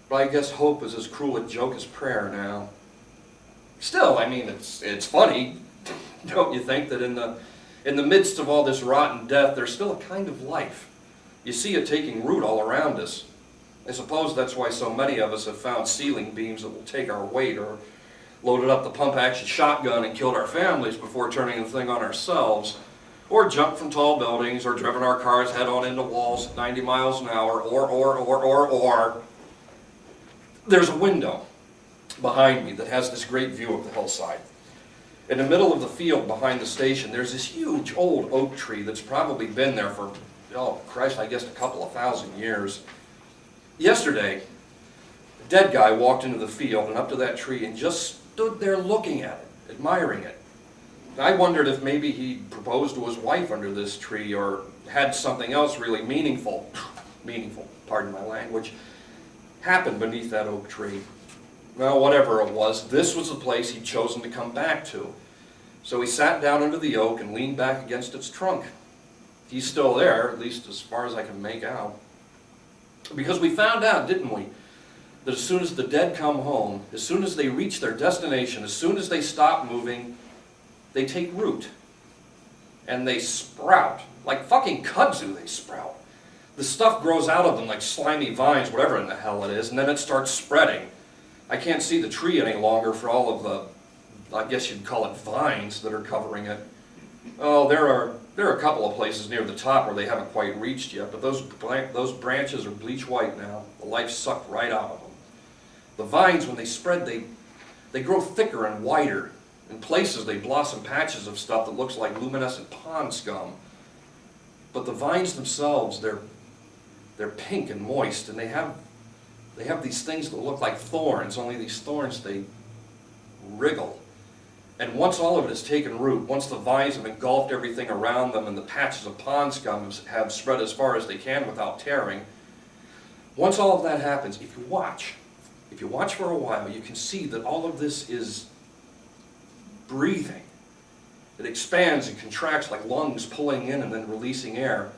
But I guess hope is as cruel a joke as prayer now. Still, I mean, it's funny, don't you think, that in the midst of all this rotten death, there's still a kind of life. You see it taking root all around us. I suppose that's why so many of us have found ceiling beams that will take our weight, or loaded up the pump-action shotgun and killed our families before turning the thing on ourselves, or jumped from tall buildings, or driven our cars head-on into walls at 90 miles an hour, or. There's a window behind me that has this great view of the hillside. In the middle of the field behind the station, there's this huge old oak tree that's probably been there for, oh Christ, I guess a couple of thousand years. Yesterday, a dead guy walked into the field and up to that tree and just stood there looking at it, admiring it. I wondered if maybe he proposed to his wife under this tree, or had something else really meaningful, pardon my language, happen beneath that oak tree. Well, whatever it was, this was the place he'd chosen to come back to. So he sat down under the oak and leaned back against its trunk. He's still there, at least as far as I can make out. Because we found out, didn't we, that as soon as the dead come home, as soon as they reach their destination, as soon as they stop moving, they take root. And they sprout. Like fucking kudzu, they sprout. The stuff grows out of them like slimy vines, whatever in the hell it is, and then it starts spreading. I can't see the tree any longer for all of the, I guess you'd call it vines that are covering it. Oh, there are a couple of places near the top where they haven't quite reached yet, but those branches are bleach white now. The life sucked right out of them. The vines, when they spread, they grow thicker and wider. In places, they blossom patches of stuff that looks like luminescent pond scum. But the vines themselves, they're pink and moist, and they have these things that look like thorns, only these thorns, they wriggle. And once all of it has taken root, once the vines have engulfed everything around them and the patches of pond scum have spread as far as they can without tearing, once all of that happens, if you watch for a while, you can see that all of this is breathing. It expands and contracts like lungs pulling in and then releasing air.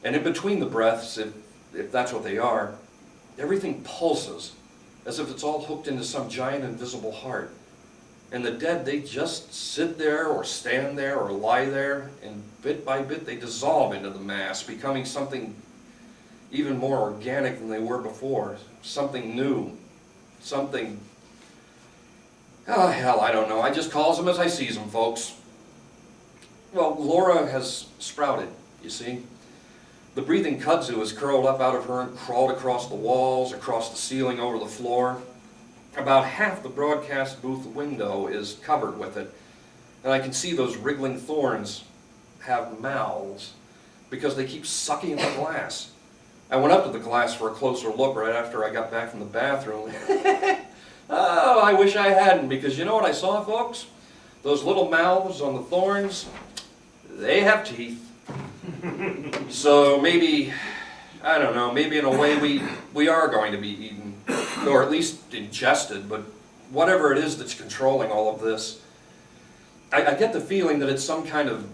And in between the breaths, if that's what they are, everything pulses as if it's all hooked into some giant invisible heart. And the dead, they just sit there or stand there or lie there, and bit by bit they dissolve into the mass, becoming something even more organic than they were before. Something new. Something, oh hell, I don't know. I just calls them as I sees them, folks. Well, Laura has sprouted, you see. The breathing kudzu has curled up out of her and crawled across the walls, across the ceiling, over the floor. About half the broadcast booth window is covered with it, and I can see those wriggling thorns have mouths because they keep sucking at the glass. I went up to the glass for a closer look right after I got back from the bathroom. Oh, I wish I hadn't, because you know what I saw, folks? Those little mouths on the thorns, they have teeth. So maybe, I don't know, maybe in a way we are going to be eaten, or at least ingested, but whatever it is that's controlling all of this, I get the feeling that it's some kind of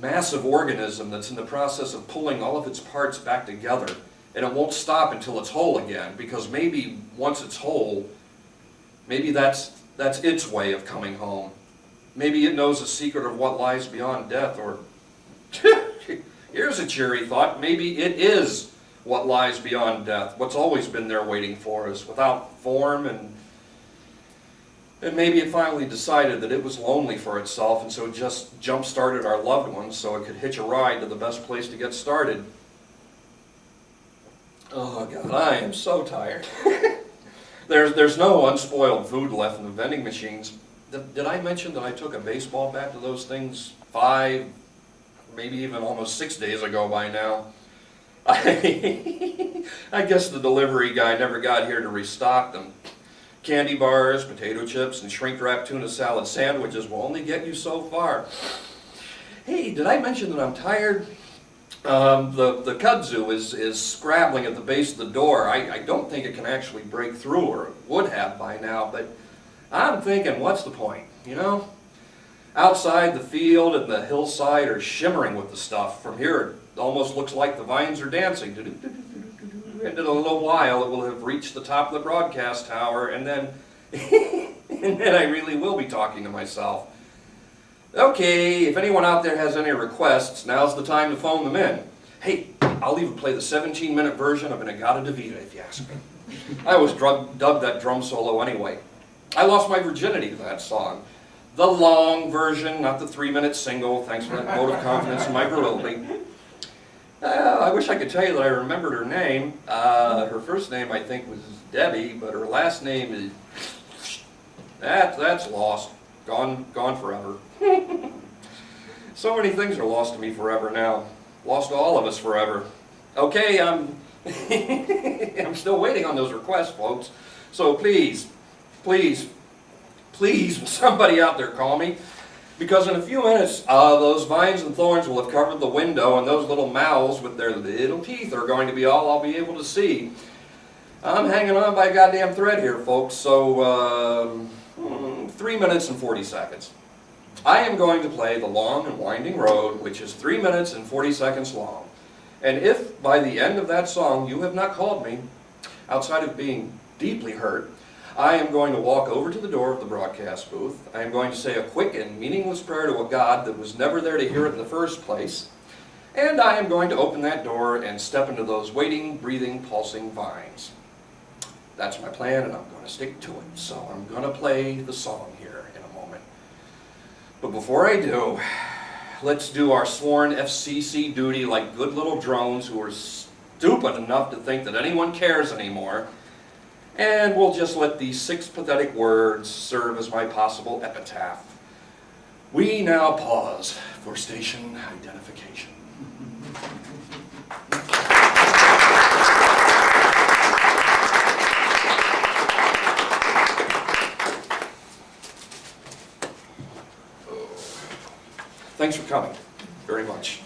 massive organism that's in the process of pulling all of its parts back together, and it won't stop until it's whole again, because maybe once it's whole, maybe that's its way of coming home. Maybe it knows the secret of what lies beyond death, or here's a cheery thought, maybe it is what lies beyond death, what's always been there waiting for us, without form, and maybe it finally decided that it was lonely for itself, and so it just jump-started our loved ones so it could hitch a ride to the best place to get started. Oh God, I am so tired. There's no unspoiled food left in the vending machines. Did I mention that I took a baseball bat to those things 5, maybe even almost 6 days ago by now? I guess the delivery guy never got here to restock them. Candy bars, potato chips, and shrink-wrapped tuna salad sandwiches will only get you so far. Hey, did I mention that I'm tired? The kudzu is scrabbling at the base of the door. I don't think it can actually break through, or it would have by now, but I'm thinking, what's the point, you know? Outside, the field and the hillside are shimmering with the stuff. From here, it almost looks like the vines are dancing. in a little while it will have reached the top of the broadcast tower, and then, and then I really will be talking to myself. Okay, if anyone out there has any requests, now's the time to phone them in. Hey, I'll even play the 17-minute version of an Agata Davida if you ask me. I always dubbed that drum solo anyway. I lost my virginity to that song. The long version, not the 3-minute single. Thanks for that vote of confidence in my virility. I wish I could tell you that I remembered her name. Her first name, I think, was Debbie, but her last name is... That's lost. Gone forever. So many things are lost to me forever now. Lost to all of us forever. Okay, I'm still waiting on those requests, folks. So please, please, please, will somebody out there call me? Because in a few minutes, those vines and thorns will have covered the window, and those little mouths with their little teeth are going to be all I'll be able to see. I'm hanging on by a goddamn thread here, folks, so 3 minutes and 40 seconds. I am going to play The Long and Winding Road, which is 3 minutes and 40 seconds long. And if by the end of that song you have not called me, outside of being deeply hurt, I am going to walk over to the door of the broadcast booth. I am going to say a quick and meaningless prayer to a God that was never there to hear it in the first place. And I am going to open that door and step into those waiting, breathing, pulsing vines. That's my plan, and I'm going to stick to it. So I'm going to play the song here in a moment. But before I do, let's do our sworn FCC duty like good little drones who are stupid enough to think that anyone cares anymore. And we'll just let these 6 pathetic words serve as my possible epitaph. We now pause for station identification. Thanks for coming very much.